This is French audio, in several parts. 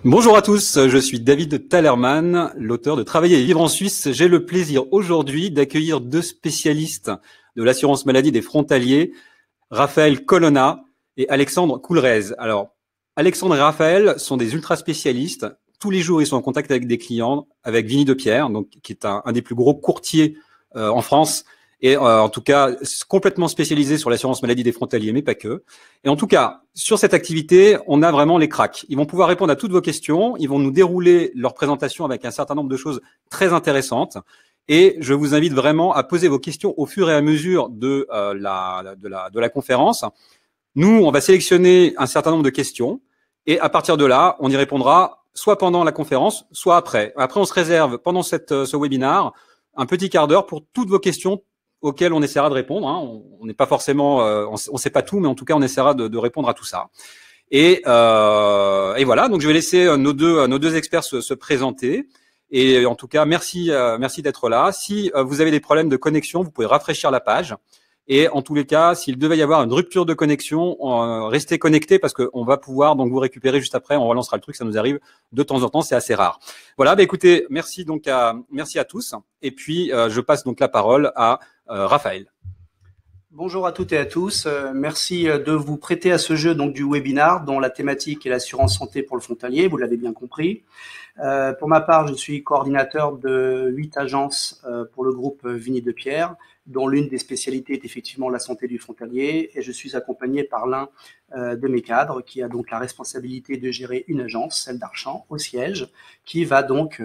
Bonjour à tous, je suis David Talerman, l'auteur de Travailler et vivre en Suisse. J'ai le plaisir aujourd'hui d'accueillir deux spécialistes de l'assurance maladie des frontaliers, Raphaël Colonna et Alexandre Coulrez. Alors, Alexandre et Raphaël sont des ultra spécialistes. Tous les jours, ils sont en contact avec des clients, avec Vinny Depierre, donc, qui est un des plus gros courtiers en France, et en tout cas complètement spécialisé sur l'assurance maladie des frontaliers, mais pas que. Et en tout cas, sur cette activité, on a vraiment les cracks. Ils vont pouvoir répondre à toutes vos questions, ils vont nous dérouler leur présentation avec un certain nombre de choses très intéressantes. Et je vous invite vraiment à poser vos questions au fur et à mesure de la conférence. Nous, on va sélectionner un certain nombre de questions et à partir de là, on y répondra soit pendant la conférence, soit après. Après, on se réserve pendant ce webinaire un petit quart d'heure pour toutes vos questions auxquelles on essaiera de répondre. On n'est pas forcément, on sait pas tout, mais en tout cas, on essaiera de répondre à tout ça. Et voilà. Donc, je vais laisser nos deux experts se présenter. Et en tout cas, merci d'être là. Si vous avez des problèmes de connexion, vous pouvez rafraîchir la page. Et en tous les cas, s'il devait y avoir une rupture de connexion, restez connectés parce qu'on va pouvoir donc vous récupérer juste après. On relancera le truc, ça nous arrive de temps en temps, c'est assez rare. Voilà, écoutez, merci à tous. Et puis, je passe donc la parole à Raphaël. Bonjour à toutes et à tous. Merci de vous prêter à ce jeu donc du webinaire dont la thématique est l'assurance santé pour le frontalier, vous l'avez bien compris. Pour ma part, je suis coordinateur de 8 agences pour le groupe Vinny Depierre, dont l'une des spécialités est effectivement la santé du frontalier, et je suis accompagné par l'un de mes cadres qui a donc la responsabilité de gérer une agence, celle d'Archamps, au siège, qui va donc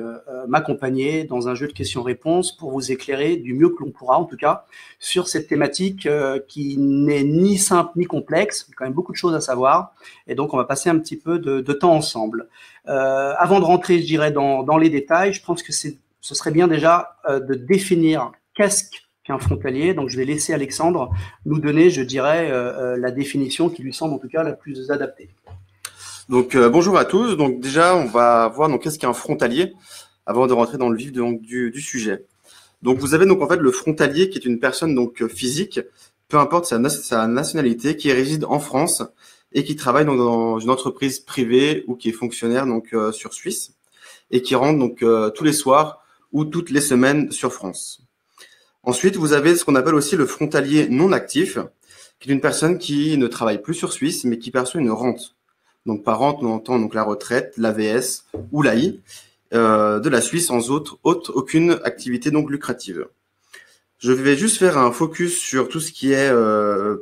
m'accompagner dans un jeu de questions-réponses pour vous éclairer du mieux que l'on pourra, en tout cas, sur cette thématique qui n'est ni simple ni complexe, il y a quand même beaucoup de choses à savoir, et donc on va passer un petit peu de temps ensemble. Avant de rentrer, je dirais, dans les détails, je pense que ce serait bien déjà de définir qu'est-ce qu'un frontalier. Donc, je vais laisser Alexandre nous donner, je dirais, la définition qui lui semble en tout cas la plus adaptée. Donc, bonjour à tous. Donc, déjà, on va voir donc qu'est-ce qu'un frontalier avant de rentrer dans le vif du sujet. Donc, vous avez donc en fait le frontalier qui est une personne donc physique, peu importe sa nationalité, qui réside en France et qui travaille donc dans une entreprise privée ou qui est fonctionnaire donc sur Suisse et qui rentre donc tous les soirs ou toutes les semaines sur France. Ensuite, vous avez ce qu'on appelle aussi le frontalier non actif, qui est une personne qui ne travaille plus sur Suisse, mais qui perçoit une rente. Donc, par rente, on entend donc la retraite, l'AVS ou l'AI de la Suisse sans aucune activité donc lucrative. Je vais juste faire un focus sur tout ce qui est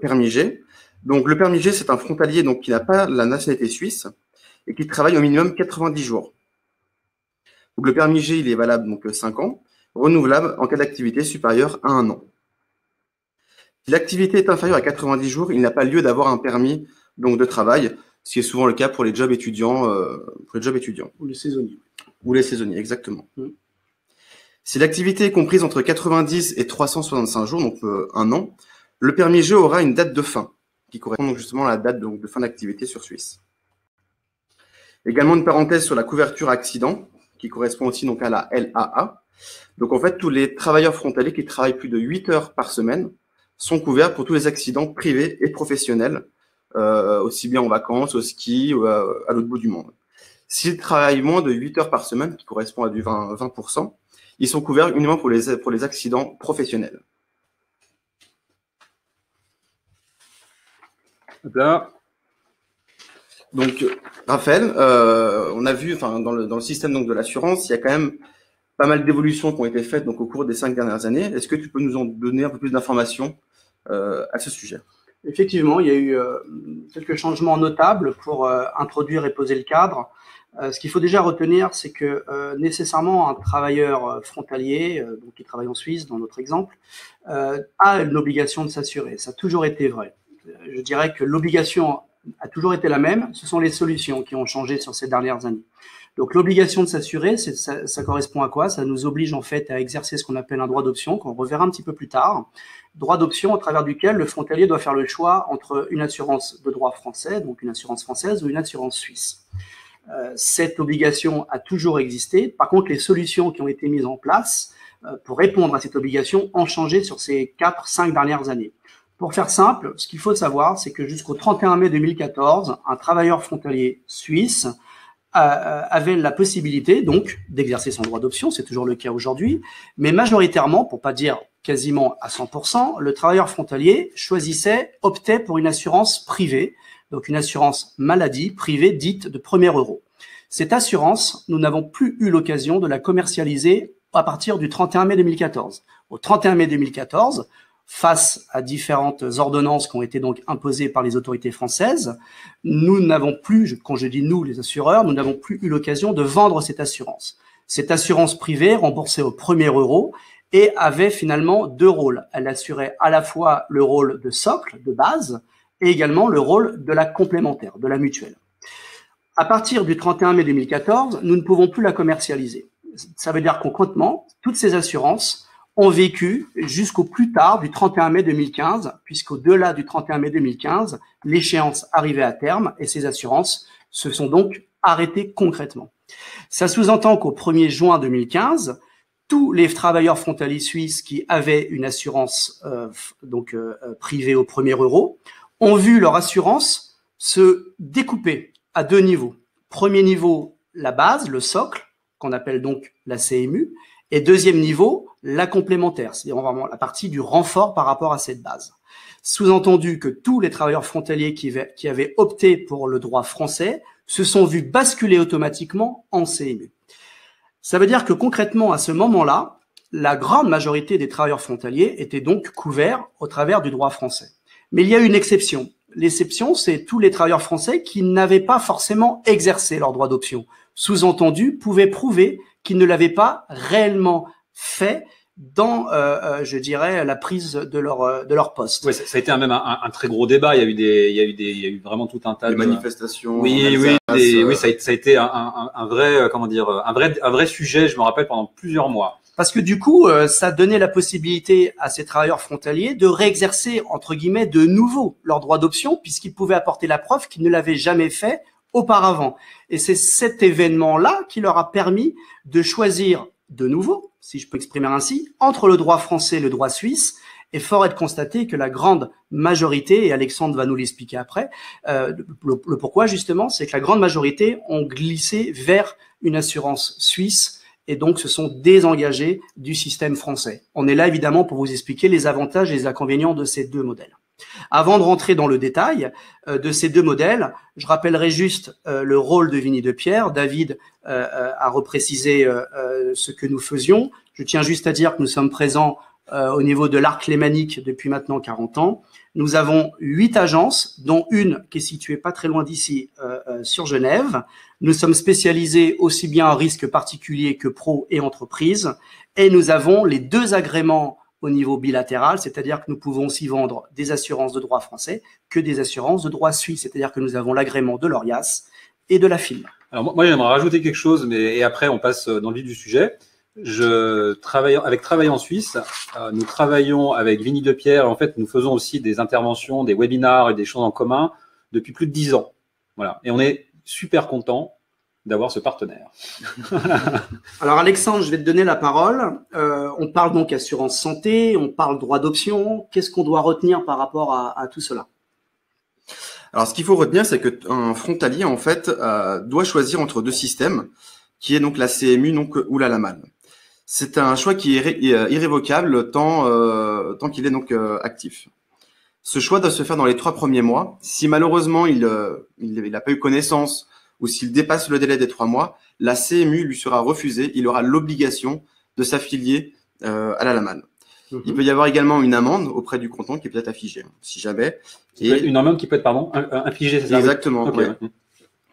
permis G. Donc, le permis G, c'est un frontalier donc qui n'a pas la nationalité suisse et qui travaille au minimum 90 jours. Donc, le permis G, il est valable donc 5 ans. Renouvelable en cas d'activité supérieure à 1 an. Si l'activité est inférieure à 90 jours, il n'a pas lieu d'avoir un permis donc de travail, ce qui est souvent le cas pour les jobs étudiants. Ou les saisonniers. Ou les saisonniers, exactement. Si l'activité est comprise entre 90 et 365 jours, donc 1 an, le permis G aura une date de fin, qui correspond donc justement à la date donc de fin d'activité sur Suisse. Également une parenthèse sur la couverture accident, qui correspond aussi donc à la LAA. Donc, en fait, tous les travailleurs frontaliers qui travaillent plus de 8 heures par semaine sont couverts pour tous les accidents privés et professionnels, aussi bien en vacances, au ski ou à l'autre bout du monde. S'ils travaillent moins de 8 heures par semaine, qui correspond à du 20%, ils sont couverts uniquement pour les accidents professionnels. Là. Donc, Raphaël, on a vu, dans le système donc de l'assurance, il y a quand même pas mal d'évolutions qui ont été faites donc au cours des 5 dernières années. Est-ce que tu peux nous en donner un peu plus d'informations à ce sujet? Effectivement, il y a eu quelques changements notables pour introduire et poser le cadre. Ce qu'il faut déjà retenir, c'est que nécessairement un travailleur frontalier, donc qui travaille en Suisse, dans notre exemple, a l'obligation de s'assurer. Ça a toujours été vrai. Je dirais que l'obligation a toujours été la même. Ce sont les solutions qui ont changé sur ces dernières années. Donc, l'obligation de s'assurer, ça correspond à quoi? Ça nous oblige en fait à exercer ce qu'on appelle un droit d'option, qu'on reverra un petit peu plus tard. Droit d'option au travers duquel le frontalier doit faire le choix entre une assurance de droit français, donc une assurance française, ou une assurance suisse. Cette obligation a toujours existé. Par contre, les solutions qui ont été mises en place pour répondre à cette obligation ont changé sur ces 4-5 dernières années. Pour faire simple, ce qu'il faut savoir, c'est que jusqu'au 31 mai 2014, un travailleur frontalier suisse avait la possibilité donc d'exercer son droit d'option, c'est toujours le cas aujourd'hui, mais majoritairement, pour pas dire quasiment à 100%, le travailleur frontalier optait pour une assurance privée, donc une assurance maladie privée dite de premier euro. Cette assurance, nous n'avons plus eu l'occasion de la commercialiser à partir du 31 mai 2014. Au 31 mai 2014, face à différentes ordonnances qui ont été donc imposées par les autorités françaises, nous n'avons plus, quand je dis nous, les assureurs, nous n'avons plus eu l'occasion de vendre cette assurance. Cette assurance privée remboursée au premier euro et avait finalement deux rôles. Elle assurait à la fois le rôle de socle, de base, et également le rôle de la complémentaire, de la mutuelle. À partir du 31 mai 2014, nous ne pouvons plus la commercialiser. Ça veut dire concrètement, toutes ces assurances ont vécu jusqu'au plus tard du 31 mai 2015, puisqu'au-delà du 31 mai 2015, l'échéance arrivait à terme et ces assurances se sont donc arrêtées concrètement. Ça sous-entend qu'au 1er juin 2015, tous les travailleurs frontaliers suisses qui avaient une assurance privée au premier euro ont vu leur assurance se découper à deux niveaux. Premier niveau, la base, le socle, qu'on appelle donc la CMU, et deuxième niveau, la complémentaire, c'est-à-dire vraiment la partie du renfort par rapport à cette base. Sous-entendu que tous les travailleurs frontaliers qui avaient opté pour le droit français se sont vus basculer automatiquement en CMU. Ça veut dire que concrètement, à ce moment-là, la grande majorité des travailleurs frontaliers étaient donc couverts au travers du droit français. Mais il y a une exception. L'exception, c'est tous les travailleurs français qui n'avaient pas forcément exercé leur droit d'option. Sous-entendu, pouvaient prouver qu'ils ne l'avaient pas réellement fait dans, je dirais, la prise de leur poste. Oui, ça a été même un très gros débat. Il y a eu vraiment tout un tas de manifestations. Oui, ça a été un vrai sujet. Je me rappelle pendant plusieurs mois. Parce que du coup, ça donnait la possibilité à ces travailleurs frontaliers de réexercer, entre guillemets, de nouveau leur droit d'option, puisqu'ils pouvaient apporter la preuve qu'ils ne l'avaient jamais fait auparavant. Et c'est cet événement-là qui leur a permis de choisir de nouveau, si je peux exprimer ainsi, entre le droit français et le droit suisse. Et fort est de constater que la grande majorité, et Alexandre va nous l'expliquer après, le pourquoi justement, c'est que la grande majorité ont glissé vers une assurance suisse et donc se sont désengagés du système français. On est là évidemment pour vous expliquer les avantages et les inconvénients de ces deux modèles. Avant de rentrer dans le détail de ces deux modèles, je rappellerai juste le rôle de Vinny Depierre. David a reprécisé ce que nous faisions. Je tiens juste à dire que nous sommes présents au niveau de l'arc lémanique depuis maintenant 40 ans. Nous avons 8 agences, dont une qui est située pas très loin d'ici, sur Genève. Nous sommes spécialisés aussi bien en risque particulier que pro et entreprise. Et nous avons les 2 agréments au niveau bilatéral, c'est-à-dire que nous pouvons aussi vendre des assurances de droit français que des assurances de droit suisse, c'est-à-dire que nous avons l'agrément de l'ORIAS et de la FILM. Alors moi j'aimerais rajouter quelque chose, et après on passe dans le vif du sujet. Je travaille avec Travail en Suisse. Nous travaillons avec Vinny Depierre. En fait, nous faisons aussi des interventions, des webinars et des choses en commun depuis plus de 10 ans. Voilà. Et on est super content d'avoir ce partenaire. Alors Alexandre, je vais te donner la parole. On parle donc assurance santé, on parle droit d'option. Qu'est-ce qu'on doit retenir par rapport à tout cela? Alors, ce qu'il faut retenir, c'est qu'un frontalier, en fait, doit choisir entre 2 systèmes, qui est donc la CMU donc, ou la LAMAL. C'est un choix qui est irrévocable tant qu'il est donc actif. Ce choix doit se faire dans les 3 premiers mois. Si malheureusement il n'a pas eu connaissance ou s'il dépasse le délai des 3 mois, la CMU lui sera refusée. Il aura l'obligation de s'affilier à la LAMAL. Il peut y avoir également une amende auprès du canton qui peut être affichée, si jamais. Une amende qui peut être, infligée, c'est ça? Exactement, okay. Ouais.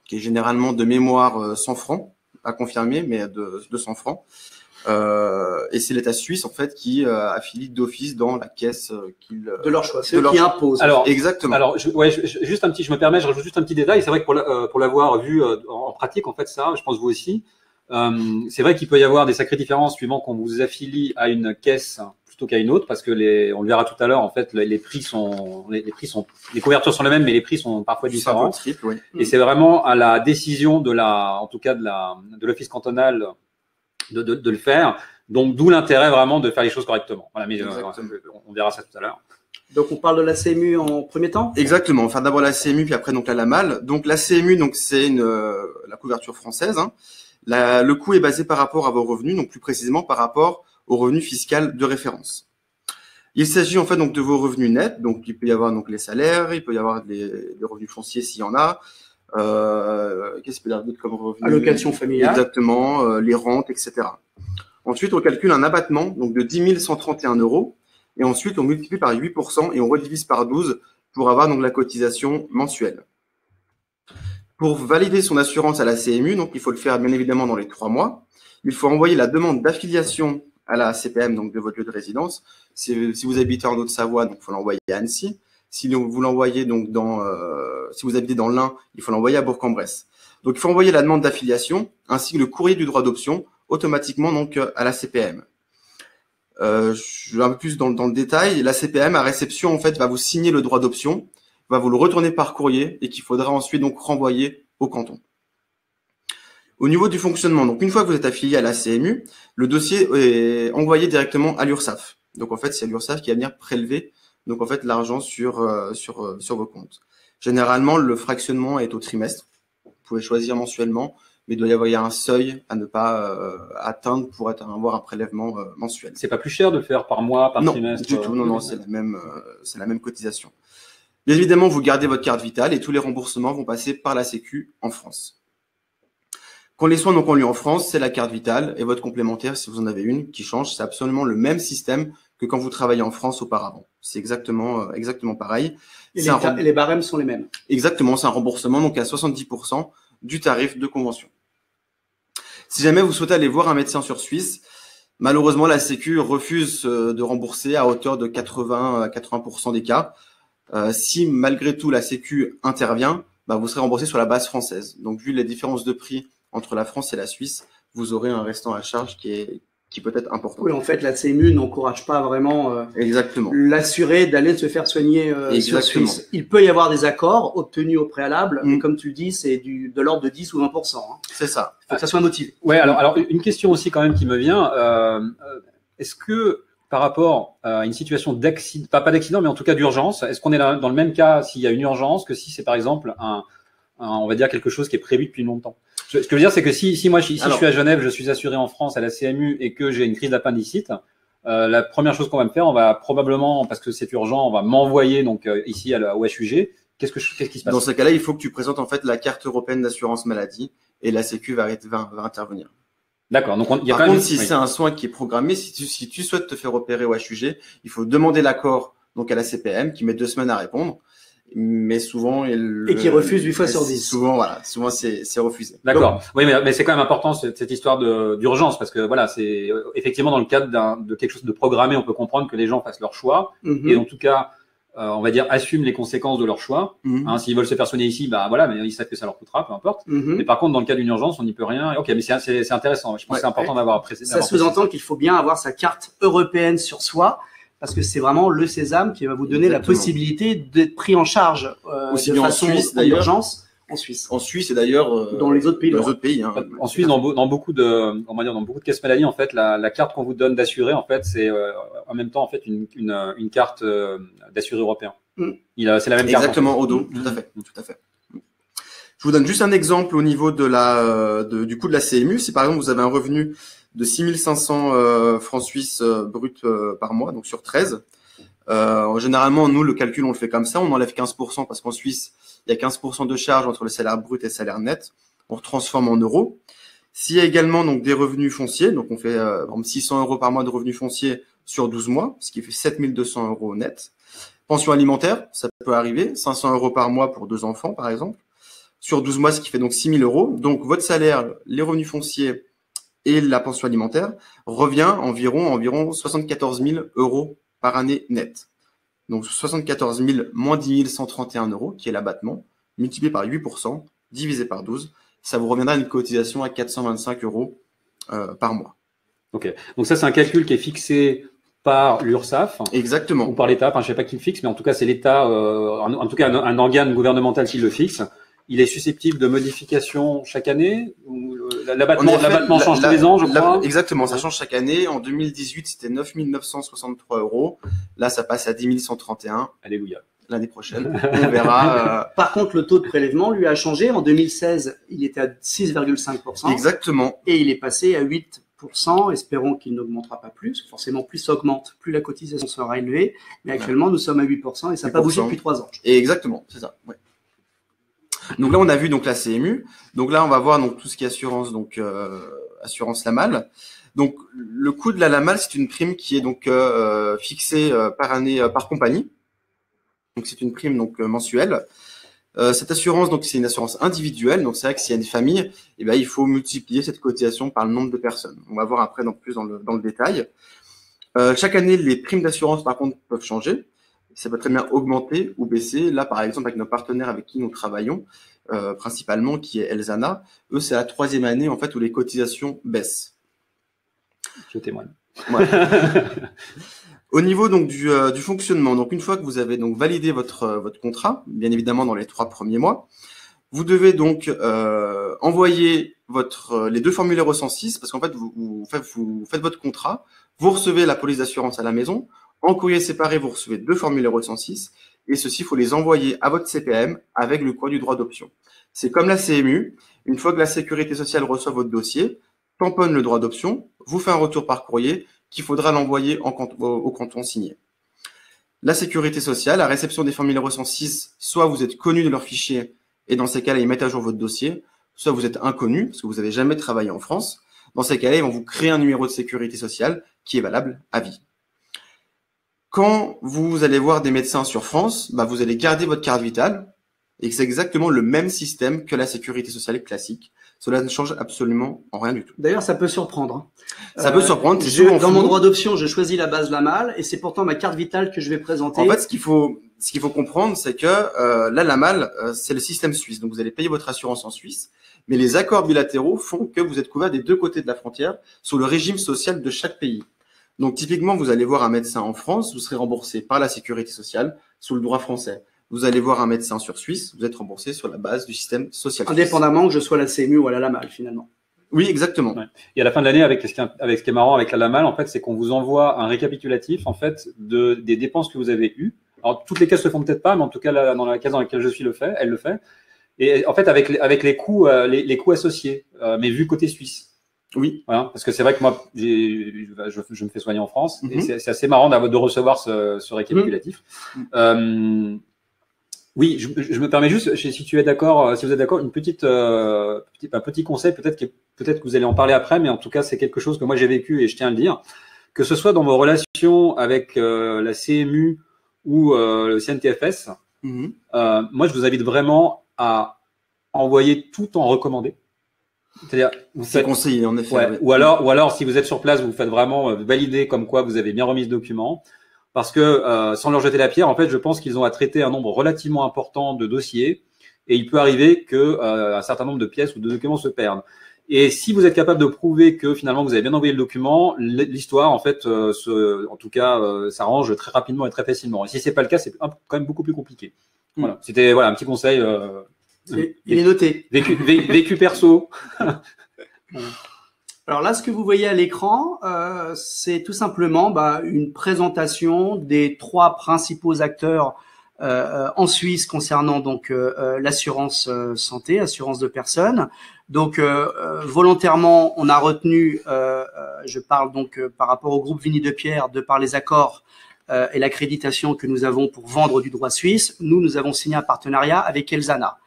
Qui est généralement de mémoire 100 francs, à confirmer, mais de 200 francs. Et c'est l'État suisse, en fait, qui affilie d'office dans la caisse de leur choix, c'est eux qui imposent. Alors, exactement. Alors, je me permets, je rajoute juste un petit détail. C'est vrai que pour l'avoir vu en pratique, en fait, ça, je pense vous aussi, c'est vrai qu'il peut y avoir des sacrées différences suivant qu'on vous affilie à une caisse plutôt qu'à une autre, parce que on le verra tout à l'heure, en fait, les couvertures sont les mêmes, mais les prix sont parfois différents. Triple, oui. Et c'est vraiment à la décision de l'office cantonal de le faire. Donc, d'où l'intérêt vraiment de faire les choses correctement. Voilà, mais on verra ça tout à l'heure. Donc, on parle de la CMU en premier temps? Exactement. Enfin, d'abord la CMU, puis après donc la LAMAL. Donc, la CMU, donc c'est la couverture française. Hein. Le coût est basé par rapport à vos revenus, donc plus précisément par rapport au revenu fiscal de référence. Il s'agit en fait donc de vos revenus nets. Donc, il peut y avoir donc les salaires, il peut y avoir les revenus fonciers s'il y en a. Qu'est-ce qu'il peut y avoir d'autre comme revenus? Allocation familiale. Exactement. Les rentes, etc. Ensuite, on calcule un abattement donc de 10 131 €. Et ensuite, on multiplie par 8% et on redivise par 12 pour avoir donc la cotisation mensuelle. Pour valider son assurance à la CMU, donc il faut le faire bien évidemment dans les 3 mois. Il faut envoyer la demande d'affiliation à la CPM donc de votre lieu de résidence. Si vous habitez en Haute-Savoie, donc il faut l'envoyer à Annecy. Si vous l'envoyez donc si vous habitez dans l'Ain, il faut l'envoyer à Bourg-en-Bresse. Donc il faut envoyer la demande d'affiliation ainsi que le courrier du droit d'option automatiquement donc à la CPM. Je vais un peu plus dans le détail. La CPM à réception en fait va vous signer le droit d'option, va vous le retourner par courrier et qu'il faudra ensuite donc renvoyer au canton. Au niveau du fonctionnement, donc une fois que vous êtes affilié à la CMU, le dossier est envoyé directement à l'URSSAF. Donc en fait, c'est l'URSSAF qui va venir prélever donc en fait l'argent sur vos comptes. Généralement, le fractionnement est au trimestre. Vous pouvez choisir mensuellement, mais il doit y avoir un seuil à ne pas atteindre pour avoir un prélèvement mensuel. C'est pas plus cher de le faire par mois, par trimestre? Non, du tout. Non, c'est la même cotisation. Bien évidemment, vous gardez votre carte vitale et tous les remboursements vont passer par la Sécu en France. Quand les soins donc ont lieu en France, c'est la carte vitale et votre complémentaire, si vous en avez une, qui change. C'est absolument le même système que quand vous travaillez en France auparavant. C'est exactement pareil. Et les barèmes sont les mêmes. Exactement, c'est un remboursement donc à 70% du tarif de convention. Si jamais vous souhaitez aller voir un médecin sur Suisse, malheureusement la Sécu refuse de rembourser à hauteur de 80% des cas. Si malgré tout la Sécu intervient, vous serez remboursé sur la base française. Donc vu les différences de prix entre la France et la Suisse, vous aurez un restant à charge qui peut être important. Oui, en fait, la CMU n'encourage pas vraiment l'assuré d'aller se faire soigner sur Suisse. Il peut y avoir des accords obtenus au préalable, mais comme tu le dis, c'est de l'ordre de 10 ou 20%. Hein. C'est ça. Il faut que ça soit motivé. Ouais, alors une question aussi quand même qui me vient. Est-ce que par rapport à une situation d'accident, pas d'accident, mais en tout cas d'urgence, est-ce qu'on est dans le même cas s'il y a une urgence que si c'est par exemple on va dire quelque chose qui est prévu depuis longtemps? Ce que je veux dire, c'est que si moi, je suis à Genève, je suis assuré en France à la CMU et que j'ai une crise d'appendicite, la première chose qu'on va me faire, on va probablement, parce que c'est urgent, on va m'envoyer donc ici au HUG. Qu'est-ce qui se passe? Dans ce cas-là, il faut que tu présentes en fait la carte européenne d'assurance maladie et la Sécu va intervenir. D'accord. Donc par contre, si c'est un soin qui est programmé, si tu souhaites te faire opérer au HUG, il faut demander l'accord donc à la CPM qui met 2 semaines à répondre. Mais souvent et qui refuse 8 fois sur 10. Souvent c'est refusé. D'accord. Donc, oui, mais c'est quand même important cette histoire d'urgence parce que voilà, c'est effectivement dans le cadre de quelque chose de programmé, on peut comprendre que les gens fassent leur choix et en tout cas, on va dire assument les conséquences de leur choix. S'ils veulent se faire soigner ici, voilà, mais ils savent que ça leur coûtera, peu importe. Mais par contre, dans le cas d'une urgence, on n'y peut rien. Ok, mais c'est intéressant. Je pense que c'est important d'avoir précisé. Ça sous-entend qu'il faut bien avoir sa carte européenne sur soi. Parce que c'est vraiment le sésame qui va vous donner la possibilité d'être pris en charge de façon d'urgence en Suisse. En Suisse et d'ailleurs dans les autres pays. En Suisse, dans beaucoup de caisses maladies, en fait, la carte qu'on vous donne d'assuré, en fait, c'est en même temps en fait une carte d'assuré européen. C'est la même carte. Exactement, au dos. Tout à fait. Je vous donne juste un exemple au niveau du coût de la CMU. Si par exemple vous avez un revenu de 6 500 francs suisses bruts par mois, donc sur 13. Généralement, nous, le calcul, on le fait comme ça. On enlève 15% parce qu'en Suisse, il y a 15% de charge entre le salaire brut et le salaire net. On transforme en euros. S'il y a également donc des revenus fonciers, donc on fait 600 € par mois de revenus fonciers sur 12 mois, ce qui fait 7 200 € net. Pension alimentaire, ça peut arriver, 500 € par mois pour 2 enfants, par exemple. Sur 12 mois, ce qui fait donc 6 000 €. Donc, votre salaire, les revenus fonciers et la pension alimentaire revient environ 74 000 € par année net. Donc 74 000 moins 10 131 €, qui est l'abattement, multiplié par 8%, divisé par 12, ça vous reviendra à une cotisation à 425 € par mois. Ok, donc ça c'est un calcul qui est fixé par l'URSSAF. Exactement. Ou par l'État, je ne sais pas qui le fixe, mais en tout cas c'est l'État, en tout cas un organe gouvernemental qui le fixe. Il est susceptible de modification chaque année ou l'abattement change tous les ans, je crois. Exactement, ça change chaque année. En 2018, c'était 9 963 €. Là, ça passe à 10 131. Alléluia. L'année prochaine, on verra. Par contre, le taux de prélèvement lui a changé. En 2016, il était à 6,5%. Exactement. Et il est passé à 8%. Espérons qu'il n'augmentera pas plus. Forcément, plus ça augmente, plus la cotisation sera élevée. Mais actuellement, nous sommes à 8% et ça n'a pas bougé depuis 3 ans. Et exactement, c'est ça. Ouais. Donc là, on a vu donc la CMU. Donc là, on va voir donc tout ce qui est assurance, donc assurance LAMAL. Donc le coût de la LAMAL, c'est une prime qui est donc fixée par année par compagnie. Donc c'est une prime donc mensuelle. Cette assurance, donc c'est une assurance individuelle. Donc c'est vrai que s'il y a une famille, eh ben il faut multiplier cette cotisation par le nombre de personnes. On va voir après plus dans le détail. Chaque année, les primes d'assurance par contre peuvent changer. Ça peut très bien augmenter ou baisser. Là, par exemple, avec nos partenaires avec qui nous travaillons, principalement, qui est Elzana, eux, c'est la 3e année en fait où les cotisations baissent. Je témoigne. Ouais. Au niveau donc du fonctionnement, donc une fois que vous avez donc validé votre contrat, bien évidemment dans les 3 premiers mois, vous devez donc envoyer les 2 formulaires au 106 parce qu'en fait vous faites votre contrat, vous recevez la police d'assurance à la maison, en courrier séparé vous recevez 2 formulaires au 106 et ceci il faut les envoyer à votre CPAM avec le courrier du droit d'option. C'est comme la CMU, une fois que la sécurité sociale reçoit votre dossier, tamponne le droit d'option, vous fait un retour par courrier qu'il faudra l'envoyer au canton signé. La sécurité sociale, la réception des formulaires 106, soit vous êtes connu de leur fichier et dans ces cas-là, ils mettent à jour votre dossier, soit vous êtes inconnu parce que vous n'avez jamais travaillé en France. Dans ces cas-là, ils vont vous créer un numéro de sécurité sociale qui est valable à vie. Quand vous allez voir des médecins sur France, vous allez garder votre carte vitale et c'est exactement le même système que la sécurité sociale classique. Cela ne change absolument en rien du tout. D'ailleurs, ça peut surprendre. Ça peut surprendre. Dans mon droit d'option, je choisis la base LAMAL et c'est pourtant ma carte vitale que je vais présenter. En fait, ce qu'il faut comprendre, c'est que la LAMAL, c'est le système suisse. Donc, vous allez payer votre assurance en Suisse, mais les accords bilatéraux font que vous êtes couvert des 2 côtés de la frontière sur le régime social de chaque pays. Donc, typiquement, vous allez voir un médecin en France, vous serez remboursé par la sécurité sociale sous le droit français. Vous allez voir un médecin sur Suisse, vous êtes remboursé sur la base du système social suisse. Indépendamment que je sois la CMU ou à la LAMAL, finalement. Oui, exactement. Ouais. Et à la fin de l'année, avec ce qui est marrant avec la LAMAL, en fait, c'est qu'on vous envoie un récapitulatif, en fait, des dépenses que vous avez eues. Alors, toutes les caisses le font peut-être pas, mais en tout cas, dans la case dans laquelle je suis elle le fait. Et en fait, avec les coûts, les coûts associés, mais vu côté suisse. Oui. Voilà, parce que c'est vrai que moi, je me fais soigner en France, et c'est assez marrant de recevoir ce récapitulatif. Oui, je me permets juste, si tu es d'accord, si vous êtes d'accord, un petit conseil, peut-être que vous allez en parler après, mais en tout cas, c'est quelque chose que moi j'ai vécu et je tiens à le dire, que ce soit dans vos relations avec la CMU ou le CNTFS, moi je vous invite vraiment à envoyer tout en recommandé. C'est-à-dire, c'est conseillé en effet. Ouais, oui. Ou alors, si vous êtes sur place, vous faites vraiment valider comme quoi vous avez bien remis ce document. Parce que, sans leur jeter la pierre, en fait, je pense qu'ils ont à traiter un nombre relativement important de dossiers et il peut arriver que un certain nombre de pièces ou de documents se perdent. Et si vous êtes capable de prouver que finalement vous avez bien envoyé le document, l'histoire, en fait, en tout cas, s'arrange très rapidement et très facilement. Et si c'est pas le cas, c'est quand même beaucoup plus compliqué. Voilà. C'était un petit conseil. Il est noté. Vécu perso. Alors là, ce que vous voyez à l'écran, c'est tout simplement une présentation des 3 principaux acteurs en Suisse concernant donc l'assurance santé, assurance de personnes. Donc volontairement, on a retenu, je parle donc par rapport au groupe Vigny de Pierre, de par les accords et l'accréditation que nous avons pour vendre du droit suisse, nous avons signé un partenariat avec Elzana.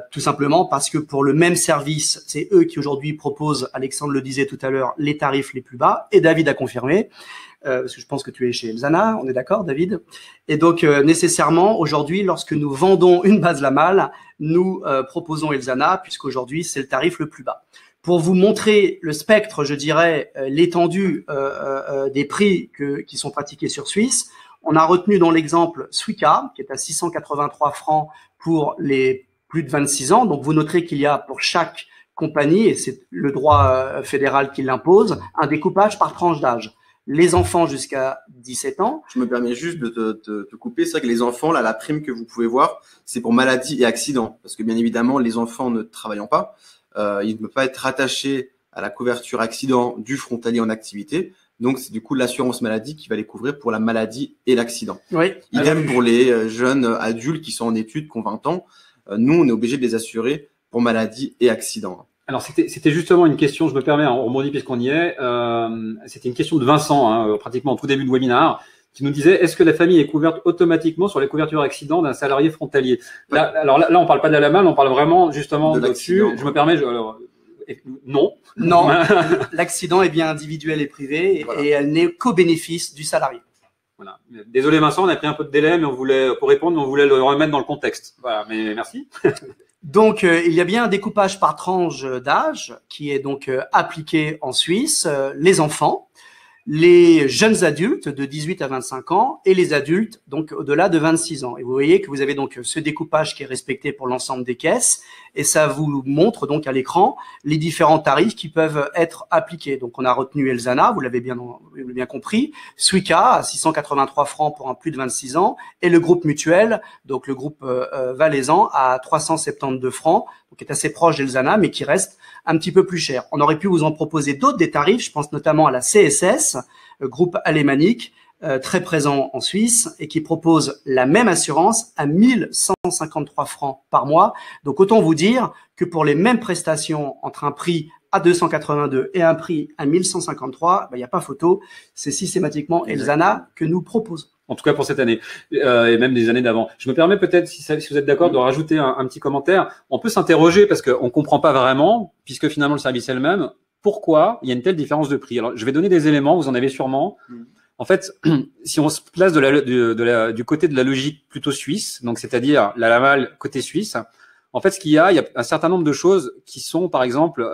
Tout simplement parce que pour le même service, c'est eux qui aujourd'hui proposent, Alexandre le disait tout à l'heure, les tarifs les plus bas, et David a confirmé, parce que je pense que tu es chez Elzana, on est d'accord David? Et donc nécessairement, aujourd'hui, lorsque nous vendons une base LAMAL, nous proposons Elzana, puisqu'aujourd'hui c'est le tarif le plus bas. Pour vous montrer le spectre, je dirais, l'étendue des prix qui sont pratiqués sur Suisse, on a retenu dans l'exemple Suica, qui est à 683 francs pour les plus de 26 ans. Donc, vous noterez qu'il y a pour chaque compagnie, et c'est le droit fédéral qui l'impose, un découpage par tranche d'âge. Les enfants jusqu'à 17 ans. Je me permets juste de te couper. C'est vrai que les enfants, là, la prime que vous pouvez voir, c'est pour maladie et accident. Parce que bien évidemment, les enfants ne travaillant pas, il ne peut pas être rattaché à la couverture accident du frontalier en activité. Donc, c'est du coup l'assurance maladie qui va les couvrir pour la maladie et l'accident. Oui. Idem pour les jeunes adultes qui sont en études, qui ont 20 ans. Nous, on est obligé de les assurer pour maladie et accident. Alors, c'était justement une question, je me permets, on rebondit puisqu'on y est. C'était une question de Vincent, pratiquement au tout début de webinaire, qui nous disait, est-ce que la famille est couverte automatiquement sur les couvertures accident d'un salarié frontalier? Là, alors là, on parle pas de la malle, on parle vraiment justement dessus. Je me permets, non. Non, l'accident est bien individuel et privé voilà. Et elle n'est qu'au bénéfice du salarié. Voilà. Désolé Vincent, on a pris un peu de délai, mais pour répondre, on voulait le remettre dans le contexte. Voilà, mais merci. Donc, il y a bien un découpage par tranche d'âge qui est donc appliqué en Suisse. Les enfants, les jeunes adultes de 18 à 25 ans et les adultes donc au-delà de 26 ans. Et vous voyez que vous avez donc ce découpage qui est respecté pour l'ensemble des caisses et ça vous montre donc à l'écran les différents tarifs qui peuvent être appliqués. Donc on a retenu Elzana, vous l'avez bien compris, Suica à 683 francs pour un plus de 26 ans et le groupe mutuel, donc le groupe valaisan à 372 francs, donc qui est assez proche d'Elzana mais qui reste un petit peu plus cher. On aurait pu vous en proposer d'autres des tarifs, je pense notamment à la CSS, groupe alémanique, très présent en Suisse et qui propose la même assurance à 1153 francs par mois. Donc autant vous dire que pour les mêmes prestations entre un prix à 282 et un prix à 1153, il n'y a pas photo, c'est systématiquement Elzana que nous proposons. En tout cas pour cette année et même des années d'avant. Je me permets peut-être, si vous êtes d'accord, de rajouter un petit commentaire. On peut s'interroger parce qu'on ne comprend pas vraiment, puisque finalement le service est le même, pourquoi il y a une telle différence de prix. Alors je vais donner des éléments, vous en avez sûrement. En fait, si on se place du côté de la logique plutôt suisse, donc c'est-à-dire la Laval côté suisse, en fait, il y a un certain nombre de choses qui sont, par exemple,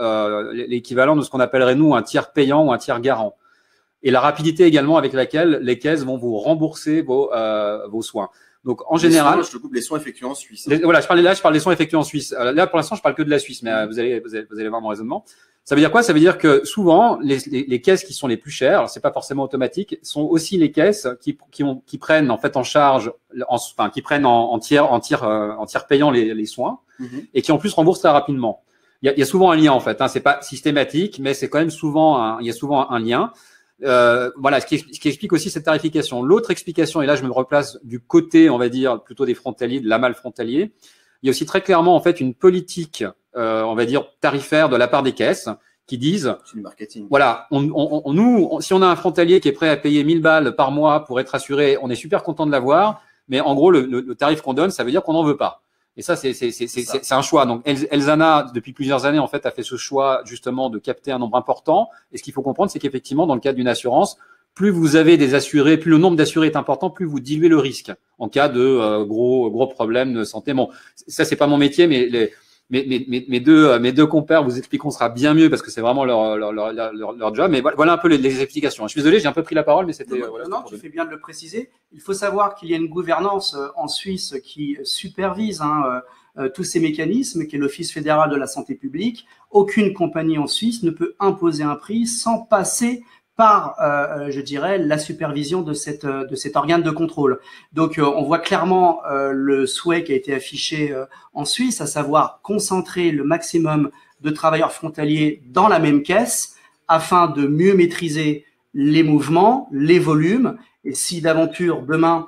l'équivalent de ce qu'on appellerait nous un tiers payant ou un tiers garant. Et la rapidité également avec laquelle les caisses vont vous rembourser vos soins. Donc, en général, je te coupe les soins effectués en Suisse. Voilà, je parle des soins effectués en Suisse. Là, pour l'instant, je parle que de la Suisse, mais vous allez voir mon raisonnement. Ça veut dire quoi? Ça veut dire que souvent, les caisses qui sont les plus chères, alors c'est pas forcément automatique, sont aussi les caisses qui prennent en fait en charge, qui prennent en tiers payant les soins et qui en plus remboursent très rapidement. Il y a souvent un lien en fait. C'est pas systématique, mais c'est quand même souvent il y a souvent un lien. Voilà, ce qui explique aussi cette tarification. L'autre explication, et là je me replace du côté, on va dire, plutôt des frontaliers, de l'amal frontalier, il y a aussi très clairement en fait une politique, on va dire, tarifaire de la part des caisses qui disent, c'est du marketing. Voilà, si on a un frontalier qui est prêt à payer 1000 balles par mois pour être assuré, on est super content de l'avoir, mais en gros le tarif qu'on donne, ça veut dire qu'on n'en veut pas. Et ça, c'est un choix. Donc, Elzana, depuis plusieurs années, en fait, a fait ce choix, justement, de capter un nombre important. Et ce qu'il faut comprendre, c'est qu'effectivement, dans le cadre d'une assurance, plus vous avez des assurés, plus le nombre d'assurés est important, plus vous diluez le risque en cas de gros problèmes de santé. Bon, ça, c'est pas mon métier, mais mes deux compères vous expliqueront, sera bien mieux parce que c'est vraiment leur job. Mais voilà un peu les explications. Je suis désolé, j'ai un peu pris la parole, mais c'était. Non, tu fais bien de le préciser. Il faut savoir qu'il y a une gouvernance en Suisse qui supervise tous ces mécanismes, qui est l'Office fédéral de la santé publique. Aucune compagnie en Suisse ne peut imposer un prix sans passer par, je dirais, la supervision de cet organe de contrôle. Donc, on voit clairement le souhait qui a été affiché en Suisse, à savoir concentrer le maximum de travailleurs frontaliers dans la même caisse afin de mieux maîtriser les mouvements, les volumes. Et si d'aventure, demain,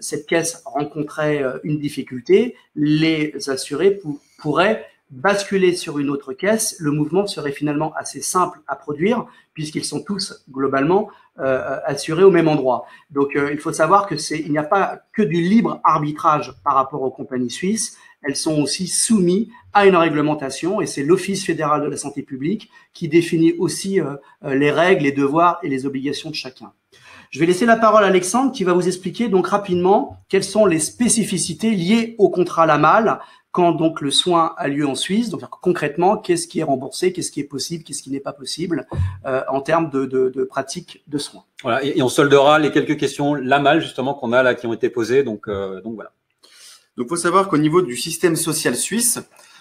cette caisse rencontrait une difficulté, les assurés pourraient basculer sur une autre caisse. Le mouvement serait finalement assez simple à produire puisqu'ils sont tous globalement assurés au même endroit. Donc, il faut savoir que il n'y a pas que du libre arbitrage par rapport aux compagnies suisses. Elles sont aussi soumises à une réglementation et c'est l'Office fédéral de la santé publique qui définit aussi les règles, les devoirs et les obligations de chacun. Je vais laisser la parole à Alexandre qui va vous expliquer donc rapidement quelles sont les spécificités liées au contrat LAMAL quand donc le soin a lieu en Suisse. Donc concrètement, qu'est-ce qui est remboursé, qu'est-ce qui est possible, qu'est-ce qui n'est pas possible en termes de pratique de soins. Voilà, et on soldera les quelques questions LAMAL justement qu'on a là qui ont été posées. Donc voilà. Donc, faut savoir qu'au niveau du système social suisse,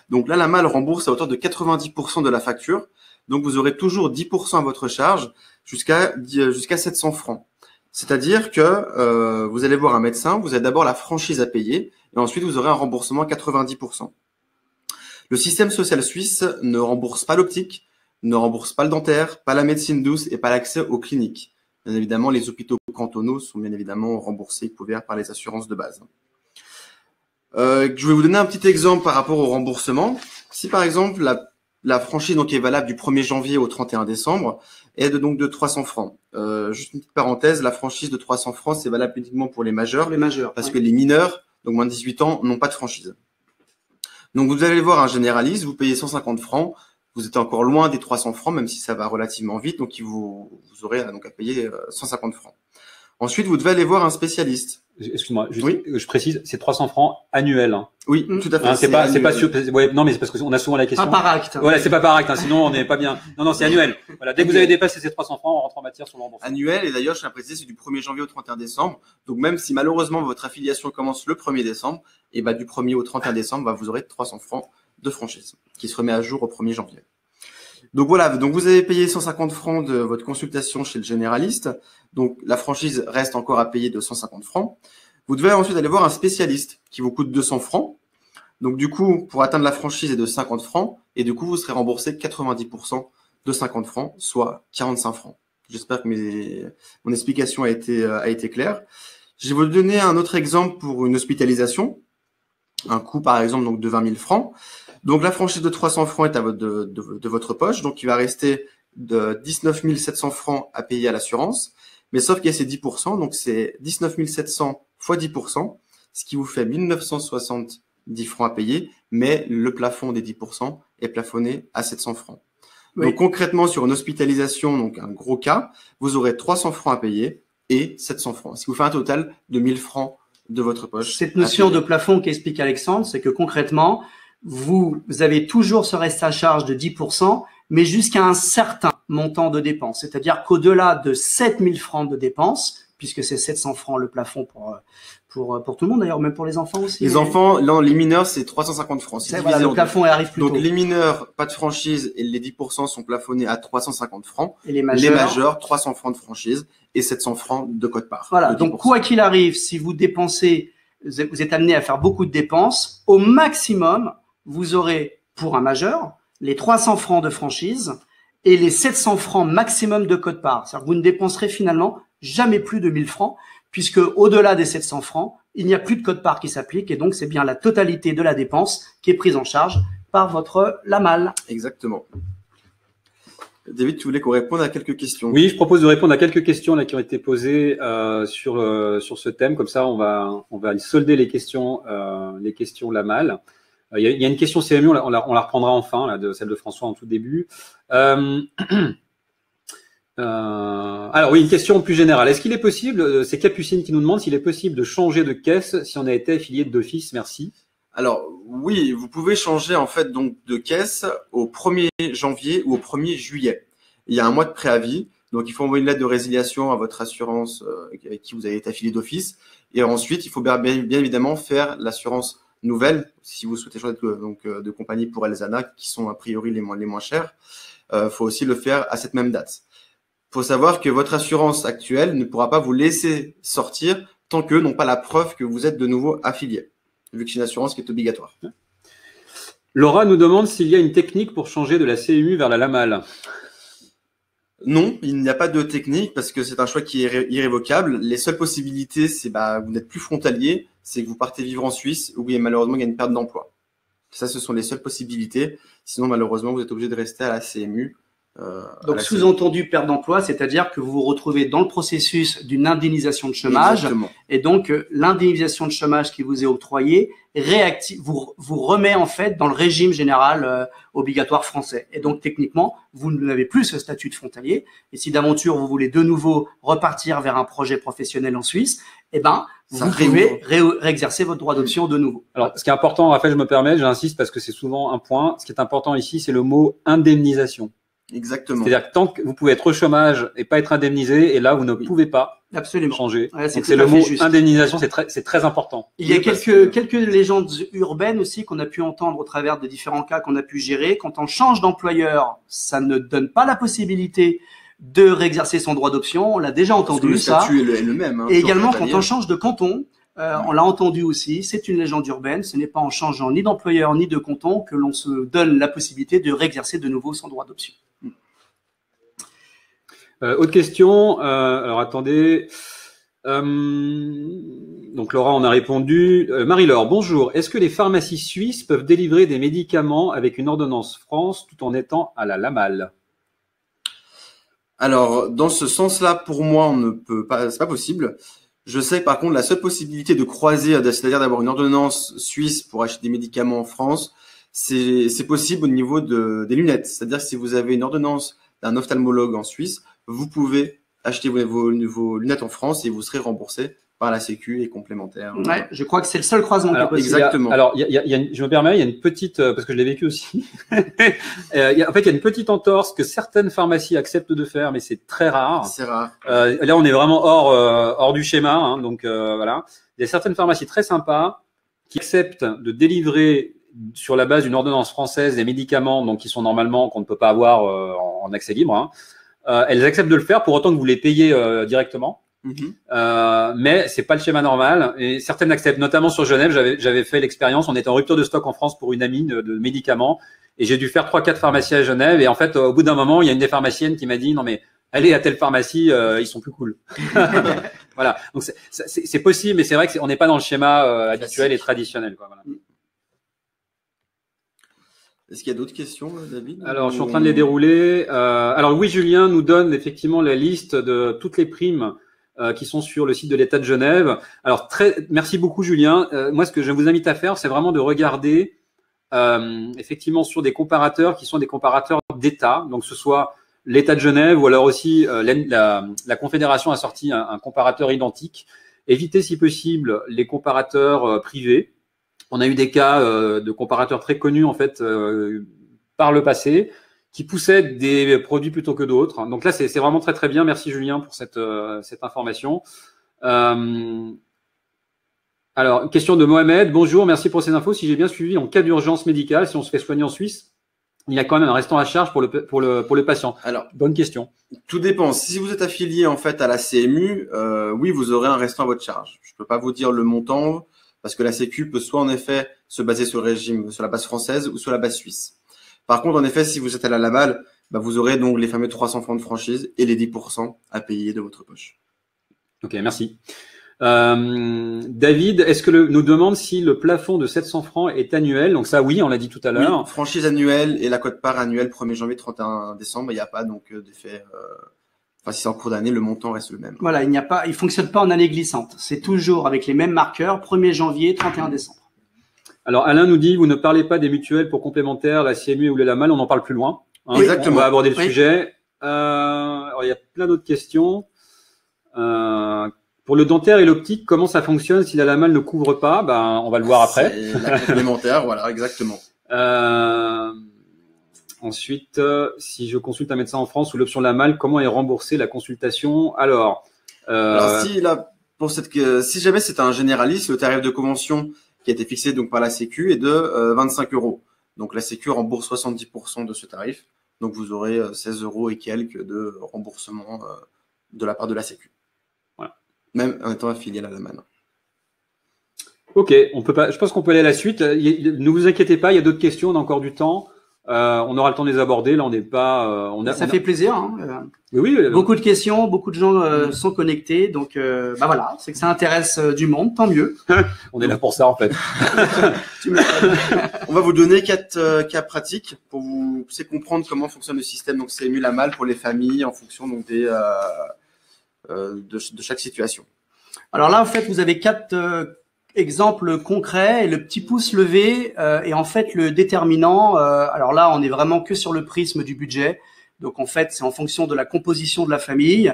donc là, LAMAL rembourse à hauteur de 90% de la facture. Donc, vous aurez toujours 10% à votre charge jusqu'à 700 francs. C'est-à-dire que vous allez voir un médecin, vous avez d'abord la franchise à payer et ensuite vous aurez un remboursement à 90%. Le système social suisse ne rembourse pas l'optique, ne rembourse pas le dentaire, pas la médecine douce et pas l'accès aux cliniques. Bien évidemment, les hôpitaux cantonaux sont bien évidemment remboursés et couverts par les assurances de base. Je vais vous donner un petit exemple par rapport au remboursement. Si par exemple la franchise donc est valable du 1er janvier au 31 décembre est donc de 300 francs. Juste une petite parenthèse, la franchise de 300 francs c'est valable uniquement pour les majeurs, parce que les mineurs, donc moins de 18 ans, n'ont pas de franchise. Donc vous allez voir un généraliste, vous payez 150 francs, vous êtes encore loin des 300 francs, même si ça va relativement vite, donc vous aurez donc à payer 150 francs. Ensuite, vous devez aller voir un spécialiste. Excuse-moi, oui. Je précise, c'est 300 francs annuels. Hein. Oui, tout à fait. Hein, c'est pas sûr. Ouais, non, mais c'est parce qu'on a souvent la question. Pas par acte. Voilà, c'est pas par acte. Hein, sinon, on n'est pas bien. Non, c'est annuel. Voilà, dès que vous avez dépassé ces 300 francs, on rentre en matière sur le remboursement. Annuel, et d'ailleurs, je tiens à préciser, c'est du 1er janvier au 31 décembre. Donc, même si malheureusement votre affiliation commence le 1er décembre, et bah, du 1er au 31 décembre, vous aurez 300 francs de franchise qui se remet à jour au 1er janvier. Donc voilà, donc vous avez payé 150 francs de votre consultation chez le généraliste. Donc la franchise reste encore à payer de 150 francs. Vous devez ensuite aller voir un spécialiste qui vous coûte 200 francs. Donc du coup, pour atteindre la franchise est de 50 francs. Et du coup, vous serez remboursé 90% de 50 francs, soit 45 francs. J'espère que mon explication a été claire. Je vais vous donner un autre exemple pour une hospitalisation. Un coût par exemple donc de 20 000 francs. Donc la franchise de 300 francs est à de votre poche, donc il va rester de 19 700 francs à payer à l'assurance, mais sauf qu'il y a ces 10%, donc c'est 19 700 fois 10%, ce qui vous fait 1970 francs à payer, mais le plafond des 10% est plafonné à 700 francs. Oui. Donc concrètement sur une hospitalisation, donc un gros cas, vous aurez 300 francs à payer et 700 francs, ce qui vous fait un total de 1000 francs de votre poche. Cette notion de plafond qu'explique Alexandre, c'est que concrètement, vous avez toujours ce reste à charge de 10%, mais jusqu'à un certain montant de dépenses. C'est-à-dire qu'au-delà de 7000 francs de dépenses, puisque c'est 700 francs le plafond pour tout le monde, d'ailleurs, même pour les enfants aussi. Les enfants, non, les mineurs, c'est 350 francs. Voilà, le plafond arrive plus tôt. Donc, les mineurs, pas de franchise, et les 10% sont plafonnés à 350 francs. Et les majeurs, 300 francs de franchise et 700 francs de quote-part. Voilà, donc quoi qu'il arrive, si vous dépensez, vous êtes amené à faire beaucoup de dépenses, au maximum, vous aurez, pour un majeur, les 300 francs de franchise et les 700 francs maximum de quote-part. C'est-à-dire que vous ne dépenserez finalement jamais plus de 1000 francs, puisque au-delà des 700 francs, il n'y a plus de quote-part qui s'applique, et donc c'est bien la totalité de la dépense qui est prise en charge par votre LAMAL. Exactement. David, tu voulais qu'on réponde à quelques questions? Oui, je propose de répondre à quelques questions là qui ont été posées sur ce thème. Comme ça, on va solder les questions LAMAL. Il y a une question CMU, on la reprendra enfin, là, de celle de François en tout début. Alors oui, une question plus générale. Est-ce qu'il est possible, c'est Capucine qui nous demande s'il est possible de changer de caisse si on a été affilié d'office? Merci. Alors oui, vous pouvez changer en fait donc de caisse au 1er janvier ou au 1er juillet. Il y a un mois de préavis, donc il faut envoyer une lettre de résiliation à votre assurance avec qui vous avez été affilié d'office. Et ensuite, il faut bien évidemment faire l'assurance nouvelle, si vous souhaitez changer de compagnie pour Elzana, qui sont a priori les moins chères. Faut aussi le faire à cette même date. Faut savoir que votre assurance actuelle ne pourra pas vous laisser sortir tant qu'eux n'ont pas la preuve que vous êtes de nouveau affilié, vu que c'est une assurance qui est obligatoire. Laura nous demande s'il y a une technique pour changer de la CMU vers la LAMAL. Non, il n'y a pas de technique parce que c'est un choix qui est irrévocable. Les seules possibilités, c'est vous n'êtes plus frontalier, c'est que vous partez vivre en Suisse ou malheureusement il y a une perte d'emploi. Ça, ce sont les seules possibilités. Sinon, malheureusement, vous êtes obligé de rester à la CMU. Donc, sous-entendu perte d'emploi, c'est-à-dire que vous vous retrouvez dans le processus d'une indemnisation de chômage. Exactement. Et donc, l'indemnisation de chômage qui vous est octroyée vous remet en fait dans le régime général obligatoire français. Et donc, techniquement, vous n'avez plus ce statut de frontalier. Et si d'aventure, vous voulez de nouveau repartir vers un projet professionnel en Suisse, vous pouvez réexercer votre droit d'option de nouveau. Alors, ce qui est important, Raphaël, je me permets, j'insiste parce que c'est souvent un point. Ce qui est important ici, c'est le mot indemnisation. Exactement. C'est-à-dire que tant que vous pouvez être au chômage et pas être indemnisé, et là, vous ne pouvez pas changer. Ouais, donc, c'est le mot indemnisation, c'est très important. Il y a quelques légendes urbaines aussi qu'on a pu entendre au travers de différents cas qu'on a pu gérer. Quand on change d'employeur, ça ne donne pas la possibilité de réexercer son droit d'option. On l'a déjà entendu, le statut est le même. Et également, quand on change de canton, On l'a entendu aussi, c'est une légende urbaine. Ce n'est pas en changeant ni d'employeur ni de canton que l'on se donne la possibilité de réexercer de nouveau son droit d'option. Autre question. Alors attendez. Donc Laura, on a répondu. Marie-Laure, bonjour. Est-ce que les pharmacies suisses peuvent délivrer des médicaments avec une ordonnance France tout en étant à la LAMAL? Alors, dans ce sens-là, pour moi, on ne peut pas, c'est pas possible. Je sais par contre la seule possibilité de croiser, c'est-à-dire d'avoir une ordonnance suisse pour acheter des médicaments en France, c'est possible au niveau des lunettes. C'est-à-dire que si vous avez une ordonnance d'un ophtalmologue en Suisse, vous pouvez acheter vos lunettes en France et vous serez remboursé par la Sécu et complémentaire. Ouais, je crois que c'est le seul croisement qui est possible. Exactement. Je me permets, il y a une petite, parce que je l'ai vécu aussi. En fait, il y a une petite entorse que certaines pharmacies acceptent de faire, mais c'est très rare. C'est rare. Là, on est vraiment hors du schéma, hein, donc voilà. Il y a certaines pharmacies très sympas qui acceptent de délivrer sur la base d'une ordonnance française des médicaments, donc qui sont normalement qu'on ne peut pas avoir en accès libre. Hein. Elles acceptent de le faire pour autant que vous les payez directement. Mais c'est pas le schéma normal et certaines acceptent, notamment sur Genève. J'avais fait l'expérience, on était en rupture de stock en France pour une amie de médicaments et j'ai dû faire 3-4 pharmacies à Genève et en fait au bout d'un moment il y a une des pharmaciennes qui m'a dit non mais allez à telle pharmacie, ils sont plus cool. Voilà, donc c'est possible mais c'est vrai que on n'est pas dans le schéma habituel et traditionnel quoi, voilà. Est-ce qu'il y a d'autres questions, David? Alors, je suis en train de les dérouler. Alors oui, Julien nous donne effectivement la liste de toutes les primes qui sont sur le site de l'État de Genève. Alors, merci beaucoup, Julien. Moi, ce que je vous invite à faire, c'est vraiment de regarder effectivement sur des comparateurs qui sont des comparateurs d'État. Donc, que ce soit l'État de Genève ou alors aussi la Confédération a sorti un comparateur identique. Évitez, si possible, les comparateurs privés. On a eu des cas de comparateurs très connus en fait par le passé qui poussaient des produits plutôt que d'autres. Donc là, c'est vraiment très très bien. Merci Julien pour cette information. Alors, question de Mohamed. Bonjour, merci pour ces infos. Si j'ai bien suivi, en cas d'urgence médicale, si on se fait soigner en Suisse, il y a quand même un restant à charge pour le patient. Alors, bonne question. Tout dépend. Si vous êtes affilié en fait à la CMU, oui, vous aurez un restant à votre charge. Je peux pas vous dire le montant. Parce que la Sécu peut soit en effet se baser sur le régime, sur la base française ou sur la base suisse. Par contre, en effet, si vous êtes à la LAMAL, vous aurez donc les fameux 300 francs de franchise et les 10% à payer de votre poche. Ok, merci. David, est-ce que nous demande si le plafond de 700 francs est annuel? Donc ça, oui, on l'a dit tout à l'heure. Oui, franchise annuelle et la quote-part annuelle 1er janvier 31 décembre. Il n'y a pas donc d'effet. Enfin, si c'est en cours d'année, le montant reste le même. Voilà, il fonctionne pas en année glissante. C'est toujours avec les mêmes marqueurs, 1er janvier, 31 décembre. Alors, Alain nous dit, vous ne parlez pas des mutuelles pour complémentaires, la CMU ou le LAMAL, on en parle plus loin. Hein, exactement. On va aborder le sujet. Alors, il y a plein d'autres questions. Pour le dentaire et l'optique, comment ça fonctionne si la LAMAL ne couvre pas? On va le voir après. C'est la complémentaire, voilà, exactement. Ensuite, si je consulte un médecin en France sous l'option LAMAL, comment est remboursée la consultation? Alors si jamais c'est un généraliste, le tarif de convention qui a été fixé donc par la Sécu est de 25 €. Donc la Sécu rembourse 70% de ce tarif. Donc vous aurez 16 € et quelques de remboursement de la part de la Sécu. Voilà. Même en étant affilié à la LAMAL. Ok, on peut pas. Je pense qu'on peut aller à la suite. Ne vous inquiétez pas, il y a d'autres questions, on a encore du temps. On aura le temps de les aborder. Là, on n'est pas. Ça fait plaisir. Hein. Oui. Beaucoup de questions, beaucoup de gens sont connectés. Donc, voilà, c'est que ça intéresse du monde, tant mieux. On est là pour ça, en fait. On va vous donner 4 cas pratiques pour vous puissiez comprendre comment fonctionne le système. Donc, c'est CMU LAMAL pour les familles en fonction donc de chaque situation. Alors là, en fait, vous avez 4 exemple concret et le petit pouce levé est en fait le déterminant. Alors là, on est vraiment que sur le prisme du budget. Donc en fait, c'est en fonction de la composition de la famille.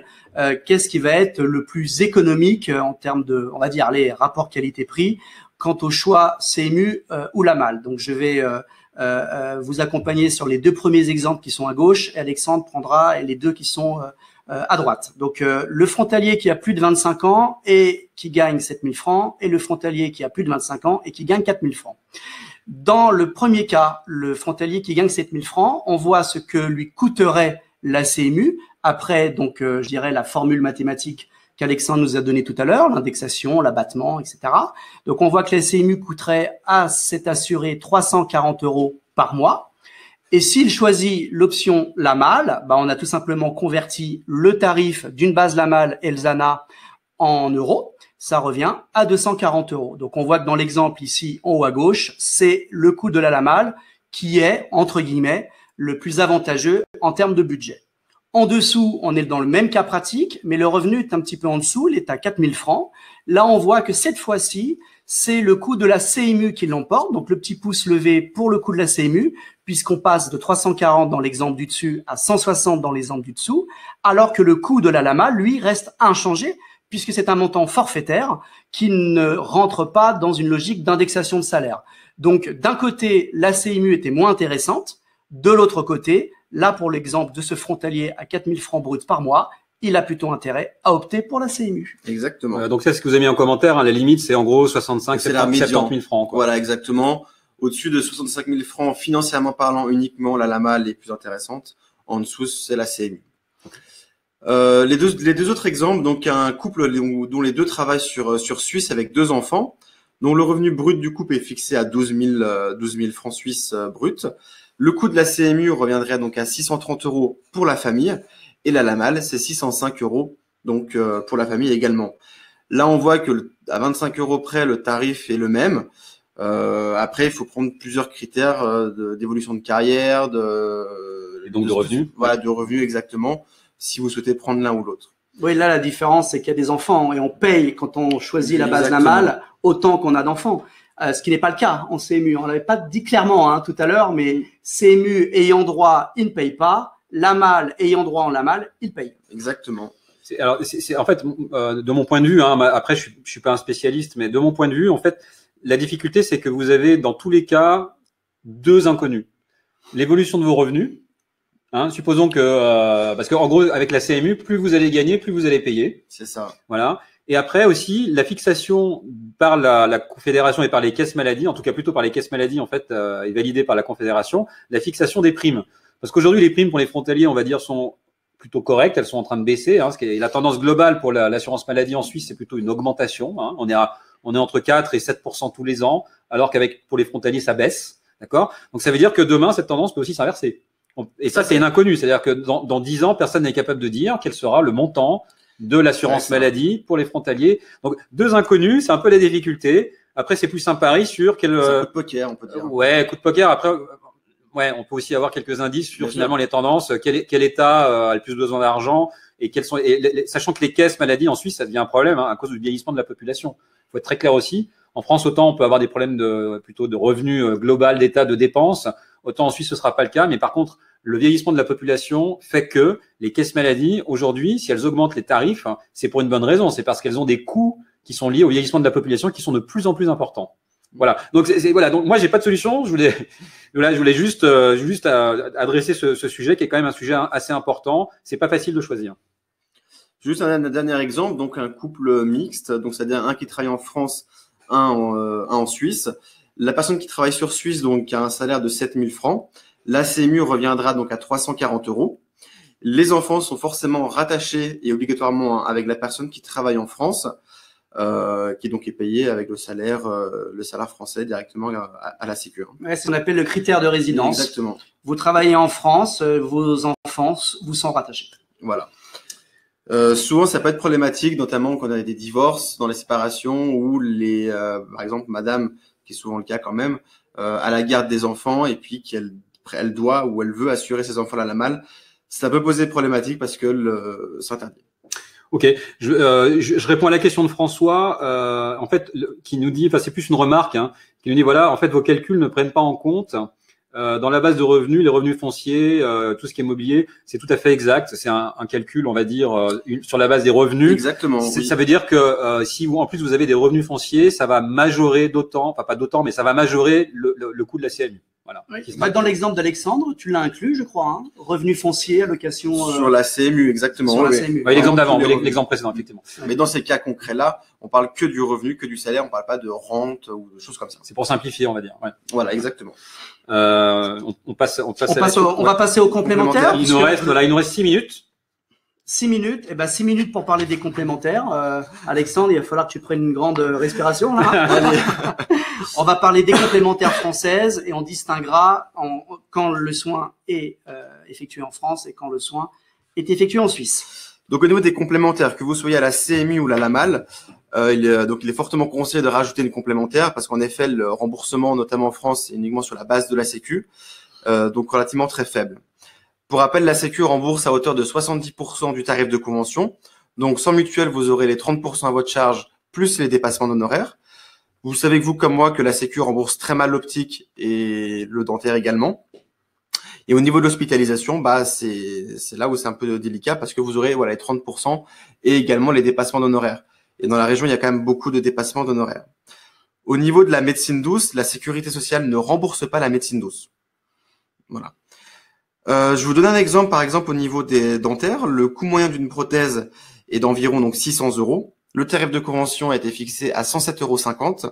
Qu'est-ce qui va être le plus économique en termes de, on va dire, les rapports qualité-prix quant au choix CMU ou LAMAL. Donc je vais vous accompagner sur les 2 premiers exemples qui sont à gauche et Alexandre prendra les 2 qui sont à droite. Donc le frontalier qui a plus de 25 ans et qui gagne 7 000 francs et le frontalier qui a plus de 25 ans et qui gagne 4 000 francs. Dans le premier cas, le frontalier qui gagne 7 000 francs, on voit ce que lui coûterait la CMU après donc je dirais la formule mathématique qu'Alexandre nous a donné tout à l'heure, l'indexation, l'abattement, etc. Donc, on voit que la CMU coûterait à cet assuré 340 € par mois. Et s'il choisit l'option Lamal, on a tout simplement converti le tarif d'une base Lamal Elzana en euros. Ça revient à 240 €. Donc, on voit que dans l'exemple ici, en haut à gauche, c'est le coût de la Lamal qui est, entre guillemets, le plus avantageux en termes de budget. En dessous, on est dans le même cas pratique, mais le revenu est un petit peu en dessous, il est à 4 000 francs. Là, on voit que cette fois-ci, c'est le coût de la CMU qui l'emporte, donc le petit pouce levé pour le coût de la CMU, puisqu'on passe de 340 dans l'exemple du dessus à 160 dans l'exemple du dessous, alors que le coût de la Lama, lui, reste inchangé, puisque c'est un montant forfaitaire qui ne rentre pas dans une logique d'indexation de salaire. Donc, d'un côté, la CMU était moins intéressante, de l'autre côté, là, pour l'exemple de ce frontalier à 4 000 francs bruts par mois, il a plutôt intérêt à opter pour la CMU. Exactement. Donc, c'est ce que vous avez mis en commentaire. Hein, la limite, c'est en gros 65 70 000 francs. Quoi. Voilà, exactement. Au-dessus de 65 000 francs, financièrement parlant, uniquement, la Lamal est plus intéressante. En dessous, c'est la CMU. Les deux autres exemples, donc un couple dont les deux travaillent sur Suisse avec 2 enfants, dont le revenu brut du couple est fixé à 12 000 francs suisses bruts. Le coût de la CMU reviendrait donc à 630 € pour la famille et la Lamal, c'est 605 € donc pour la famille également. Là, on voit que à 25 € près, le tarif est le même. Après, il faut prendre plusieurs critères d'évolution de carrière, et donc de revenus. Voilà, de revenus exactement, si vous souhaitez prendre l'un ou l'autre. Oui, là, la différence, c'est qu'il y a des enfants et on paye quand on choisit la base Lamal autant qu'on a d'enfants. Ce qui n'est pas le cas en CMU. On l'avait pas dit clairement tout à l'heure, mais CMU ayant droit, il ne paye pas. Lamal ayant droit en Lamal, il paye. Exactement. C'est en fait, de mon point de vue, après je suis pas un spécialiste, mais de mon point de vue, en fait, la difficulté, c'est que vous avez dans tous les cas 2 inconnus. L'évolution de vos revenus. Supposons que, parce qu'en gros, avec la CMU, plus vous allez gagner, plus vous allez payer. C'est ça. Voilà. Et après aussi, la fixation par la Confédération et par les caisses maladies, en tout cas plutôt par les caisses maladies, en fait, est validée par la Confédération, la fixation des primes. Parce qu'aujourd'hui, les primes pour les frontaliers, on va dire, sont plutôt correctes, elles sont en train de baisser. La tendance globale pour l'assurance maladie en Suisse, c'est plutôt une augmentation. On est entre 4 et 7% tous les ans, alors pour les frontaliers, ça baisse. D'accord ? Donc, ça veut dire que demain, cette tendance peut aussi s'inverser. Et ça, c'est une inconnue. C'est-à-dire que dans 10 ans, personne n'est capable de dire quel sera le montant de l'assurance maladie pour les frontaliers. Donc, 2 inconnus, c'est un peu la difficulté. Après, c'est plus un pari sur quel… C'est un coup de poker, on peut dire. Ouais, coup de poker. Après, on peut aussi avoir quelques indices sur finalement les tendances. Quel État a le plus besoin d'argent et quels sont… sachant que les caisses maladies en Suisse, ça devient un problème à cause du vieillissement de la population. Il faut être très clair aussi. En France, autant on peut avoir des problèmes plutôt de revenus global d'État, de dépenses. Autant en Suisse, ce sera pas le cas. Mais par contre, le vieillissement de la population fait que les caisses maladies, aujourd'hui, si elles augmentent les tarifs, c'est pour une bonne raison. C'est parce qu'elles ont des coûts qui sont liés au vieillissement de la population qui sont de plus en plus importants. Voilà. Donc, voilà. Donc, moi, j'ai pas de solution. Je voulais juste adresser ce sujet qui est quand même un sujet assez important. C'est pas facile de choisir. Juste un dernier exemple. Donc, un couple mixte. Donc, c'est-à-dire un qui travaille en France, un en Suisse. La personne qui travaille sur Suisse, donc, a un salaire de 7 000 francs. La CMU reviendra donc à 340 €. Les enfants sont forcément rattachés et obligatoirement avec la personne qui travaille en France, qui donc est payée avec le salaire français directement à la Sécu. Ouais, c'est ce qu'on appelle le critère de résidence. Exactement. Vous travaillez en France, vos enfants vous sont rattachés. Voilà. Souvent, ça peut être problématique, notamment quand on a des divorces, dans les séparations, où par exemple, madame, qui est souvent le cas quand même, à la garde des enfants et puis elle doit ou elle veut assurer ses enfants à la Lamal, ça peut poser problématique parce que c'est interdit. Ok, je réponds à la question de François, en fait, qui nous dit, c'est plus une remarque, qui nous dit voilà, en fait, vos calculs ne prennent pas en compte dans la base de revenus, les revenus fonciers, tout ce qui est mobilier, c'est tout à fait exact. C'est un calcul, on va dire, sur la base des revenus. Exactement. Oui. Ça veut dire que si en plus vous avez des revenus fonciers, ça va majorer d'autant, enfin pas d'autant, mais ça va majorer le coût de la CMU. Voilà. Oui. Dans l'exemple d'Alexandre, tu l'as inclus, je crois, revenus fonciers, allocation… Sur la CMU, exactement. Sur la CMU. Oui, l'exemple d'avant, l'exemple précédent, effectivement. Mais dans ces cas concrets-là, on parle que du revenu, que du salaire, on parle pas de rente ou de choses comme ça. C'est pour simplifier, on va dire. Ouais. Voilà, exactement. On va passer au complémentaire. Il nous reste 6 minutes. 6 minutes. Eh ben, 6 minutes pour parler des complémentaires. Alexandre, il va falloir que tu prennes une grande respiration, là. On va parler des complémentaires françaises et on distinguera quand le soin est effectué en France et quand le soin est effectué en Suisse. Donc, au niveau des complémentaires, que vous soyez à la CMU ou à la LAMAL, il est fortement conseillé de rajouter une complémentaire parce qu'en effet, le remboursement, notamment en France, est uniquement sur la base de la Sécu, donc relativement très faible. Pour rappel, la Sécu rembourse à hauteur de 70% du tarif de convention. Donc, sans mutuelle, vous aurez les 30% à votre charge plus les dépassements d'honoraires. Vous savez que vous, comme moi, que la Sécu rembourse très mal l'optique et le dentaire également. Et au niveau de l'hospitalisation, bah, c'est là où c'est un peu délicat parce que vous aurez, voilà, les 30% et également les dépassements d'honoraires. Et dans la région, il y a quand même beaucoup de dépassements d'honoraires. Au niveau de la médecine douce, la sécurité sociale ne rembourse pas la médecine douce. Voilà. Je vais vous donne un exemple, par exemple, au niveau des dentaires. Le coût moyen d'une prothèse est d'environ donc 600 €. Le tarif de convention a été fixé à 107,50 €.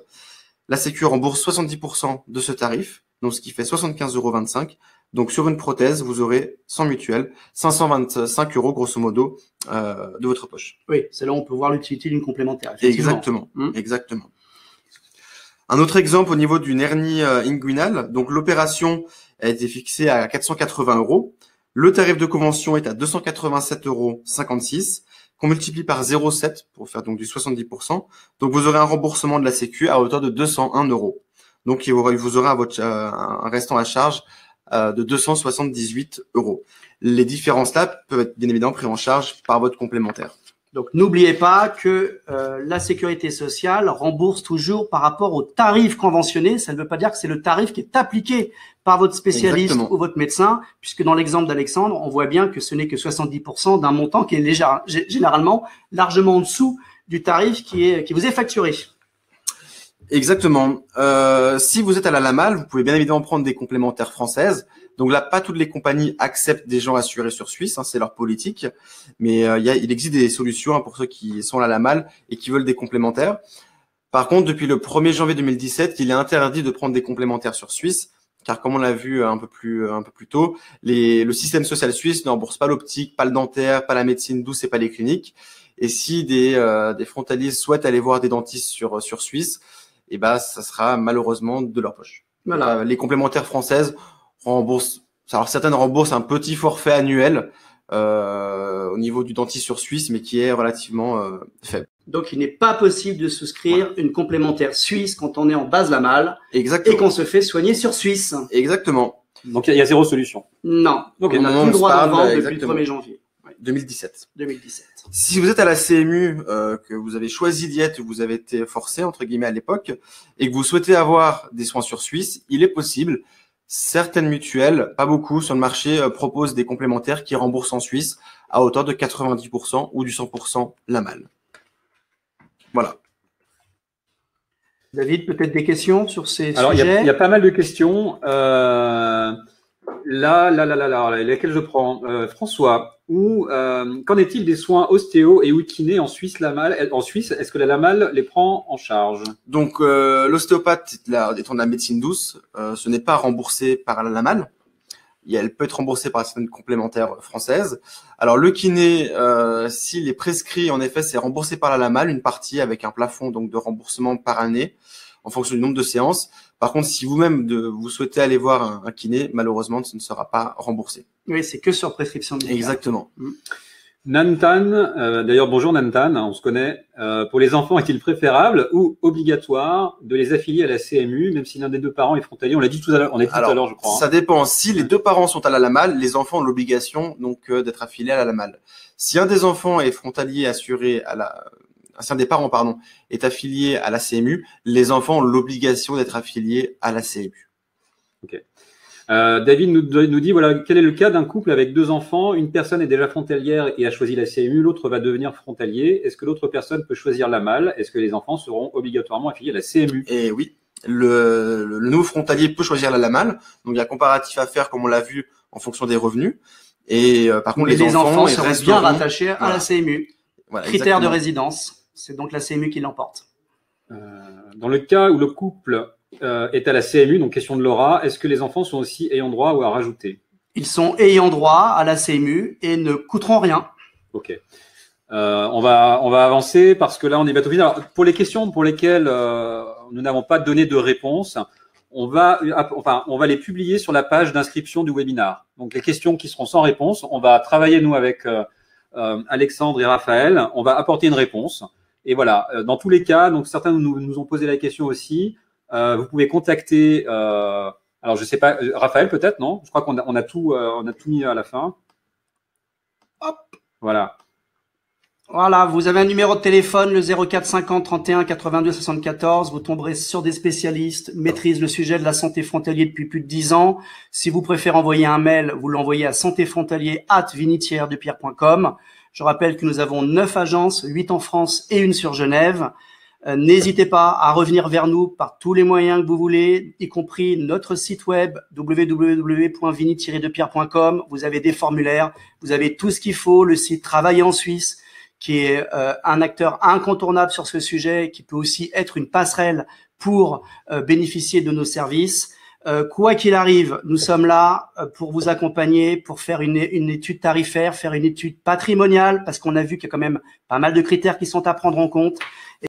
La Sécu rembourse 70% de ce tarif, donc ce qui fait 75,25 €. Donc sur une prothèse, vous aurez sans mutuelle 525 € grosso modo de votre poche. Oui, c'est là où on peut voir l'utilité d'une complémentaire. Exactement, exactement. Un autre exemple au niveau d'une hernie inguinale, donc l'opération a été fixée à 480 €. Le tarif de convention est à 287,56 €, qu'on multiplie par 0,7 pour faire donc du 70%. Donc vous aurez un remboursement de la Sécu à hauteur de 201 €. Donc vous aurez un restant à charge de 278 €. Les différences-là peuvent être bien évidemment prises en charge par votre complémentaire. Donc, n'oubliez pas que la sécurité sociale rembourse toujours par rapport au tarif conventionné. Ça ne veut pas dire que c'est le tarif qui est appliqué par votre spécialiste ou votre médecin, puisque dans l'exemple d'Alexandre, on voit bien que ce n'est que 70% d'un montant qui est généralement largement en dessous du tarif qui vous est facturé. Exactement. Si vous êtes à la LAMAL, vous pouvez bien évidemment prendre des complémentaires françaises. Donc là, pas toutes les compagnies acceptent des gens assurés sur Suisse, hein, c'est leur politique. Mais il existe des solutions pour ceux qui sont à la LAMAL et qui veulent des complémentaires. Par contre, depuis le 1er janvier 2017, il est interdit de prendre des complémentaires sur Suisse, car comme on l'a vu un peu plus tôt, le système social suisse ne rembourse pas l'optique, pas le dentaire, pas la médecine douce et pas les cliniques. Et si des frontaliers souhaitent aller voir des dentistes sur Suisse, et ben ça sera malheureusement de leur poche. Voilà. Les complémentaires françaises remboursent. Alors certaines remboursent un petit forfait annuel au niveau du dentiste sur Suisse, mais qui est relativement faible. Donc il n'est pas possible de souscrire une complémentaire suisse quand on est en base LAMAL et qu'on se fait soigner sur Suisse. Exactement. Donc il y a zéro solution. Non. Donc on n'a plus le droit de vendre depuis le 1er janvier. 2017. 2017. Si vous êtes à la CMU, que vous avez choisi d'y être, vous avez été forcé entre guillemets à l'époque, et que vous souhaitez avoir des soins sur Suisse, il est possible. Certaines mutuelles, pas beaucoup, sur le marché proposent des complémentaires qui remboursent en Suisse à hauteur de 90% ou du 100% LAMAL. Voilà. David, peut-être des questions sur ces sujets? Alors, il y a pas mal de questions. Lesquelles je prends. François, qu'en est-il des soins ostéo et ou kiné en Suisse LAMAL? En Suisse, est-ce que la LAMAL les prend en charge? Donc, l'ostéopathe étant de la médecine douce, ce n'est pas remboursé par la LAMAL. Elle peut être remboursée par certaines complémentaires françaises. Alors, le kiné, s'il est prescrit, en effet, c'est remboursé par la LAMAL, une partie avec un plafond donc de remboursement par année en fonction du nombre de séances. Par contre, si vous-même vous souhaitez aller voir un kiné, malheureusement, ce ne sera pas remboursé. Oui, c'est que sur prescription médicale. Exactement. Nantan, d'ailleurs, bonjour Nantan, on se connaît. Pour les enfants, est-il préférable ou obligatoire de les affilier à la CMU, même si l'un des deux parents est frontalier? On l'a dit tout à l'heure, je crois. Ça dépend. Si les deux parents sont à la LAMAL, les enfants ont l'obligation donc d'être affiliés à la LAMAL. Si un des enfants est frontalier assuré si un des parents, est affilié à la CMU, les enfants ont l'obligation d'être affiliés à la CMU. Ok. David nous dit, voilà, quel est le cas d'un couple avec deux enfants? Une personne est déjà frontalière et a choisi la CMU, l'autre va devenir frontalier. Est-ce que l'autre personne peut choisir la LAMAL? Est-ce que les enfants seront obligatoirement affiliés à la CMU? Et oui, le nouveau frontalier peut choisir la LAMAL. Donc il y a un comparatif à faire, comme on l'a vu, en fonction des revenus. Et par contre, les enfants seront bien rattachés à la CMU. Voilà, critères de résidence. C'est donc la CMU qui l'emporte. Dans le cas où le couple est à la CMU, donc question de Laura, est-ce que les enfants sont aussi ayant droit ou à rajouter? Ils sont ayant droit à la CMU et ne coûteront rien. Ok. On va avancer parce que là, on est bientôt fini. Alors, pour les questions pour lesquelles nous n'avons pas donné de réponse, on va les publier sur la page d'inscription du webinar. Donc, les questions qui seront sans réponse, on va travailler, nous, avec Alexandre et Raphaël. On va apporter une réponse. Et voilà, dans tous les cas, donc certains nous ont posé la question aussi. Vous pouvez contacter, alors je sais pas, Raphaël peut-être, non? Je crois qu'on a tout mis à la fin. Hop. Voilà. Voilà, vous avez un numéro de téléphone, le 04 50 31 82 74. Vous tomberez sur des spécialistes, maîtrisent le sujet de la santé frontalier depuis plus de 10 ans. Si vous préférez envoyer un mail, vous l'envoyez à santéfrontalier@vinitièredepierre.com. Je rappelle que nous avons 9 agences, 8 en France et une sur Genève. N'hésitez pas à revenir vers nous par tous les moyens que vous voulez, y compris notre site web www.vini-depierre.com. Vous avez des formulaires, vous avez tout ce qu'il faut, le site Travailler en Suisse, qui est un acteur incontournable sur ce sujet, qui peut aussi être une passerelle pour bénéficier de nos services. Quoi qu'il arrive, nous sommes là pour vous accompagner, pour faire une étude tarifaire, faire une étude patrimoniale, parce qu'on a vu qu'il y a quand même pas mal de critères qui sont à prendre en compte.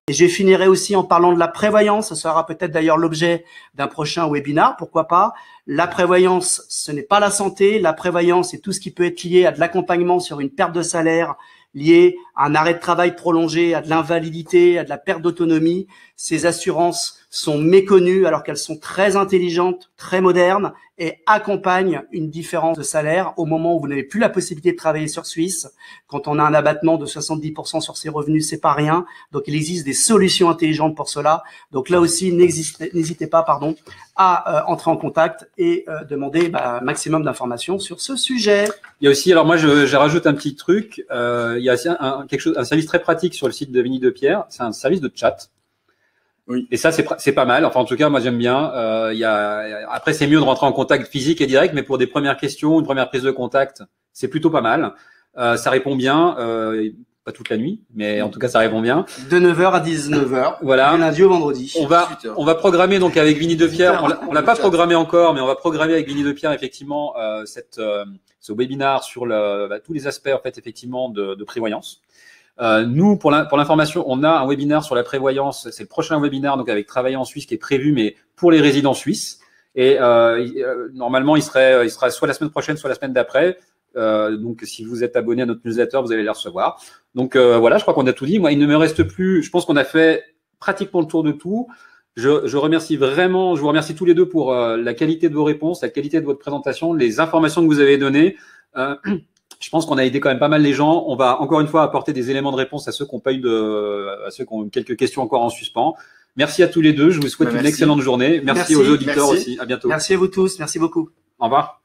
Et je finirai aussi en parlant de la prévoyance. Ce sera peut-être d'ailleurs l'objet d'un prochain webinar, pourquoi pas. La prévoyance, ce n'est pas la santé. La prévoyance, c'est tout ce qui peut être lié à de l'accompagnement sur une perte de salaire, lié à un arrêt de travail prolongé, à de l'invalidité, à de la perte d'autonomie. Ces assurances sont méconnues alors qu'elles sont très intelligentes, très modernes et accompagnent une différence de salaire au moment où vous n'avez plus la possibilité de travailler sur Suisse. Quand on a un abattement de 70% sur ses revenus, c'est pas rien. Donc, il existe des solutions intelligentes pour cela. Donc, là aussi, n'hésitez pas, à entrer en contact et demander maximum d'informations sur ce sujet. Il y a aussi, alors moi, je rajoute un petit truc. Il y a un service très pratique sur le site de Vini de Pierre. C'est un service de chat. Oui. Et ça, c'est pas mal. Enfin, en tout cas, moi, j'aime bien. Après, c'est mieux de rentrer en contact physique et direct, mais pour des premières questions, une première prise de contact, c'est plutôt pas mal. Ça répond bien, pas toute la nuit, mais en tout cas, ça répond bien. De 9h à 19h. Voilà. Du lundi au vendredi. On va programmer donc avec Vini de Pierre. On l'a pas programmé encore, mais on va programmer avec Vini de Pierre effectivement ce webinaire sur tous les aspects en fait effectivement de prévoyance. Nous, pour l'information, on a un webinaire sur la prévoyance. C'est le prochain webinaire, donc avec Travailler en Suisse, qui est prévu, mais pour les résidents suisses. Et normalement, il sera soit la semaine prochaine, soit la semaine d'après. Donc, si vous êtes abonné à notre newsletter, vous allez les recevoir. Donc voilà, je crois qu'on a tout dit. Moi, il ne me reste plus. Je pense qu'on a fait pratiquement le tour de tout. Je vous remercie tous les deux pour la qualité de vos réponses, la qualité de votre présentation, les informations que vous avez données. Je pense qu'on a aidé quand même pas mal les gens. On va encore une fois apporter des éléments de réponse à ceux qui n'ont pas eu à ceux qui ont quelques questions encore en suspens. Merci à tous les deux. Je vous souhaite une excellente journée. Merci aux auditeurs aussi. À bientôt. Merci à vous tous. Merci beaucoup. Au revoir.